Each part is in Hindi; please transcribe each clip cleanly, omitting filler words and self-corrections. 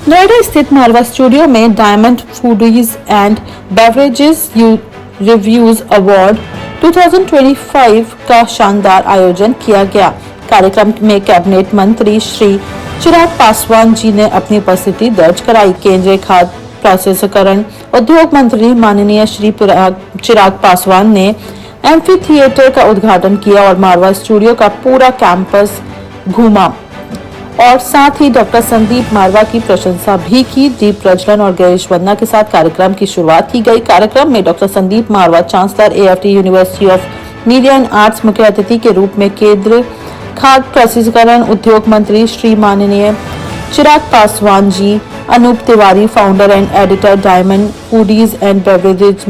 नोएडा स्थित मारवा स्टूडियो में diamond foodies and beverages reviews award 2025 का शानदार आयोजन किया गया। कार्यक्रम में कैबिनेट मंत्री श्री चिराग पासवान जी ने अपनी उपस्थिति दर्ज कराई। केंद्रीय खाद्य प्रसंस्करण उद्योग मंत्री माननीय श्री चिराग पासवान ने एम्फी थिएटर का उद्घाटन किया और मारवा स्टूडियो का पूरा कैंपस घूमा और साथ ही डॉक्टर संदीप मारवा की प्रशंसा भी की। दीप प्रज्वलन और गणेश वंदना के साथ कार्यक्रम की शुरुआत की गई। कार्यक्रम में doctor Sandeep Marwah chancellor AFT university of media and arts मुख्य अतिथि के रूप में केंद्रीय खाद्य प्रसंस्करण उद्योग मंत्री श्री माननीय Chirag Paswan ji, Anup Tiwari founder and editor diamond foodies and beverages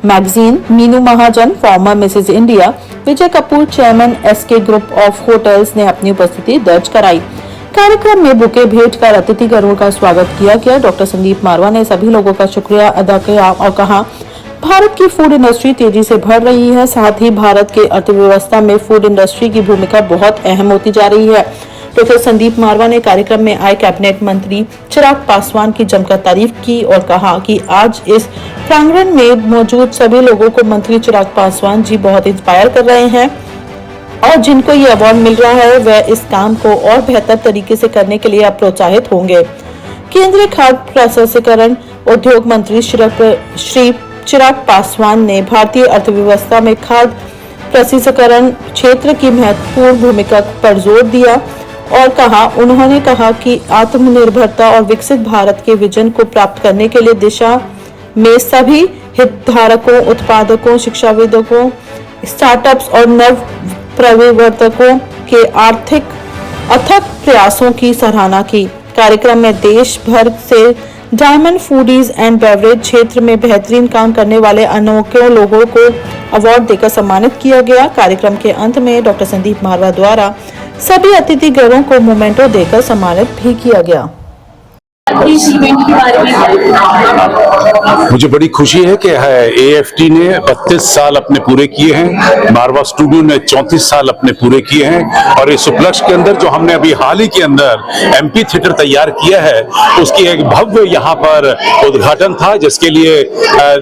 magazine, Meenu Mahajan former Mrs India, Vijay Kapoor chairman SK group of hotels ने अपनी उपस्थिति दर्ज कराई। कार्यक्रम में बुके भेंट कर अतिथिगणों का स्वागत किया गया। डॉक्टर संदीप मारवा ने सभी लोगों का शुक्रिया अदा किया और कहा, भारत की फूड इंडस्ट्री तेजी से बढ़ रही है, साथ ही भारत के अर्थव्यवस्था में फूड इंडस्ट्री की भूमिका बहुत अहम होती जा रही है। डॉक्टर संदीप मारवा ने कार्यक्रम में आए कैबिनेट मंत्री चिराग पासवान की जमकर तारीफ की और कहा कि आज इस प्रांगण में मौजूद सभी लोगों को मंत्री चिराग पासवान जी बहुत इंस्पायर कर रहे हैं और जिनको ये अवार्ड मिल रहा है वह इस काम को और बेहतर तरीके से करने के लिए अब प्रोत्साहित होंगे। केंद्रीय खाद्य प्रसंस्करण उद्योग मंत्री श्री चिराग पासवान ने भारतीय अर्थव्यवस्था में खाद्य प्रसंस्करण क्षेत्र की महत्वपूर्ण भूमिका पर जोर दिया और उन्होंने कहा कि आत्मनिर्भरता और विकसित भारत के विजन को प्राप्त करने के लिए दिशा में सभी हितधारकों, उत्पादकों, शिक्षाविदों, स्टार्टअप्स और नव प्रवर्तकों के अथक प्रयासों की सराहना की। कार्यक्रम में देश भर से डायमंड फूडीज एंड बेवरेज क्षेत्र में बेहतरीन काम करने वाले अनोखे लोगों को अवार्ड देकर सम्मानित किया गया। कार्यक्रम के अंत में डॉक्टर संदीप मारवा द्वारा सभी अतिथिगणों को मोमेंटो देकर सम्मानित भी किया गया। मुझे बड़ी खुशी है कि एएफटी ने 32 साल अपने पूरे किए हैं, मारवा स्टूडियो ने 34 साल अपने पूरे किए हैं और इस उपलक्ष्य के अंदर जो हमने अभी हाल ही के अंदर एम्फी थिएटर तैयार किया है उसकी एक भव्य यहाँ पर उद्घाटन था, जिसके लिए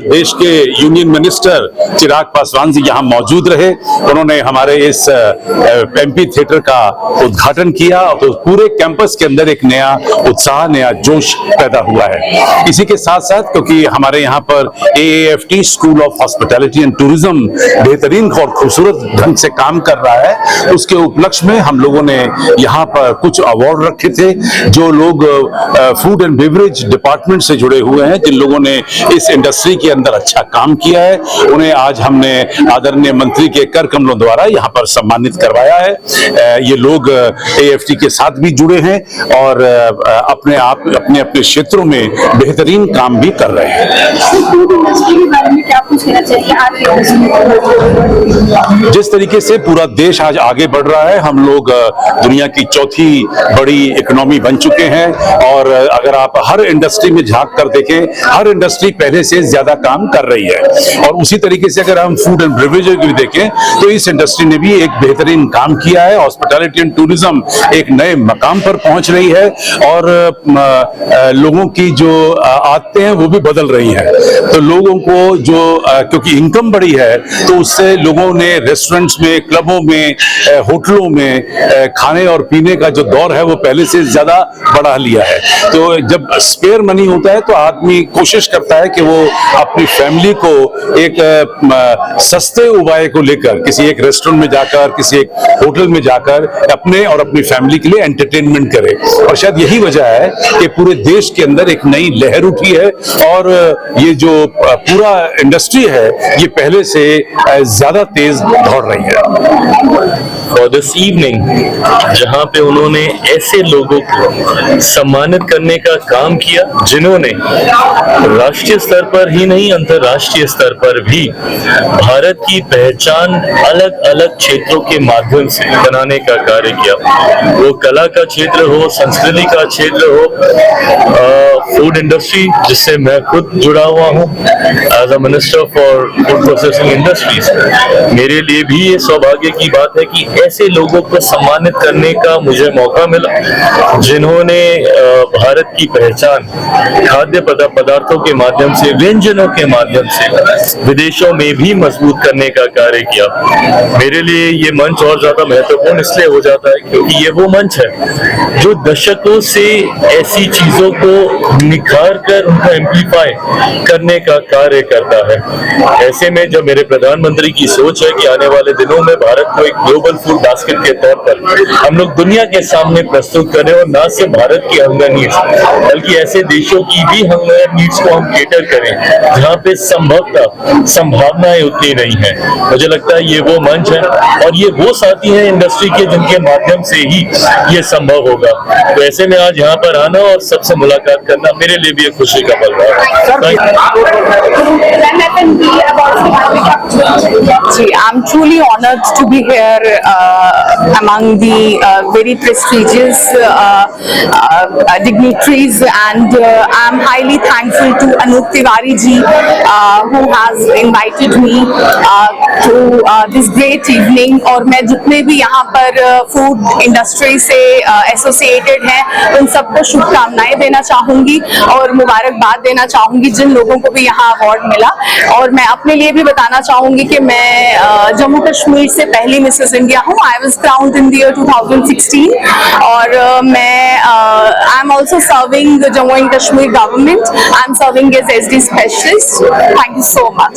देश के यूनियन मिनिस्टर चिराग पासवान जी यहाँ मौजूद रहे। उन्होंने हमारे इस एम्फी थिएटर का उद्घाटन किया तो पूरे कैंपस के अंदर एक नया उत्साह, नया जोश पैदा हुआ है। इसी के साथ साथ क्योंकि हमारे यहाँ पर AFT school of hospitality and tourism बेहतरीन और खूबसूरत ढंग से काम कर रहा है, उसके उपलक्ष्य में हम लोगों ने यहाँ पर कुछ अवार्ड रखे थे। जो लोग फूड एंड बेवरेज डिपार्टमेंट से जुड़े हुए हैं, जिन लोगों ने इस इंडस्ट्री के अंदर अच्छा काम किया है, उन्हें आज हमने आदरणीय मंत्री के कर कमलों द्वारा यहाँ पर सम्मानित करवाया है। ये लोग एएफटी के साथ भी जुड़े हैं और अपने अपने क्षेत्रों में बेहतरीन काम भी कर रहे हैं। फूड इंडस्ट्री के बारे में क्या कुछ कहना चाहिए आज? जिस तरीके से पूरा देश आज आगे बढ़ रहा है, हम लोग दुनिया की चौथी बड़ी इकोनॉमी बन चुके हैं और अगर आप हर इंडस्ट्री में झांक कर देखें, हर इंडस्ट्री पहले से ज्यादा काम कर रही है और उसी तरीके से अगर हम फूड एंड बेवरेज भी देखें तो इस इंडस्ट्री ने भी एक बेहतरीन काम किया है। हॉस्पिटैलिटी एंड टूरिज्म एक नए मकाम पर पहुंच रही है और लोगों की जो आदतें हैं वो भी बदल रही हैं। तो लोगों को जो क्योंकि इनकम बढ़ी है तो उससे लोगों ने रेस्टोरेंट्स में, क्लबों में, होटलों में खाने और पीने का जो दौर है वो पहले से ज्यादा बढ़ा लिया है। तो जब स्पेयर मनी होता है तो आदमी कोशिश करता है कि वो अपनी फैमिली को एक सस्ते उपाय को लेकर किसी एक रेस्टोरेंट में जाकर, किसी एक होटल में जाकर अपने और अपनी फैमिली के लिए एंटरटेनमेंट करे और शायद यही वजह है कि पूरे देश के अंदर एक नई लहर उठी है और ये जो पूरा इंडस्ट्री है ये पहले से ज्यादा तेज दौड़ रही है। फॉर दिस इवनिंग, जहां पे उन्होंने ऐसे लोगों को सम्मानित करने का काम किया जिन्होंने राष्ट्रीय स्तर पर ही नहीं अंतर्राष्ट्रीय स्तर पर भी भारत की पहचान अलग अलग क्षेत्रों के माध्यम से बनाने का कार्य किया। वो कला का क्षेत्र हो, संस्कृति का क्षेत्र हो, फूड इंडस्ट्री जिससे मैं खुद जुड़ा हुआ हूँ as a minister for food processing industries, मेरे लिए भी ये सौभाग्य की बात है कि ऐसे लोगों को सम्मानित करने का मुझे मौका मिला जिन्होंने भारत की पहचान खाद्य पदार्थों के माध्यम से, व्यंजनों के माध्यम से विदेशों में भी मजबूत करने का कार्य किया। मेरे लिए ये मंच और ज्यादा महत्वपूर्ण इसलिए हो जाता है क्योंकि ये वो मंच है जो दशकों से ऐसी चीजों को निखार कर उनको एम्पलीफाई करने का कार्य करता है। ऐसे में जब मेरे प्रधानमंत्री की सोच है कि आने वाले दिनों में भारत को एक ग्लोबल फूड बास्केट के तौर पर हम लोग दुनिया के सामने प्रस्तुत करें और न सिर्फ भारत की हंगर नीड्स बल्कि ऐसे देशों की भी हंगर नीड्स को हम केटर करें जहाँ पे संभवतः संभावनाएं उतनी नहीं है। मुझे लगता है ये वो मंच है और ये वो साथी हैं इंडस्ट्री के जिनके माध्यम से ही ये संभव होगा। तो ऐसे में आज यहाँ पर आना और सबसे मुलाकात करना मेरे लिए भी एक खुशी का पल I'm truly honored to be here among the very prestigious dignitaries, and I'm highly thankful to Anup Tiwari ji who has invited me to this great evening. और मैं जितने भी यहाँ पर फूड इंडस्ट्री से एसोसिएटेड हैं उन सबको शुभकामनाएं देना चाहूंगी और मुबारकबाद देना चाहूंगी जिन लोगों को भी यहाँ अवार्ड मिला। और मैं अपने लिए भी बताना चाहूंगी कि मैं जम्मू कश्मीर से पहली मिसेस इंडिया हूँ। I was crowned in the year 2016 और मैं I am also serving the Jammu and Kashmir government. I am serving as SD specialist. Thank you so much.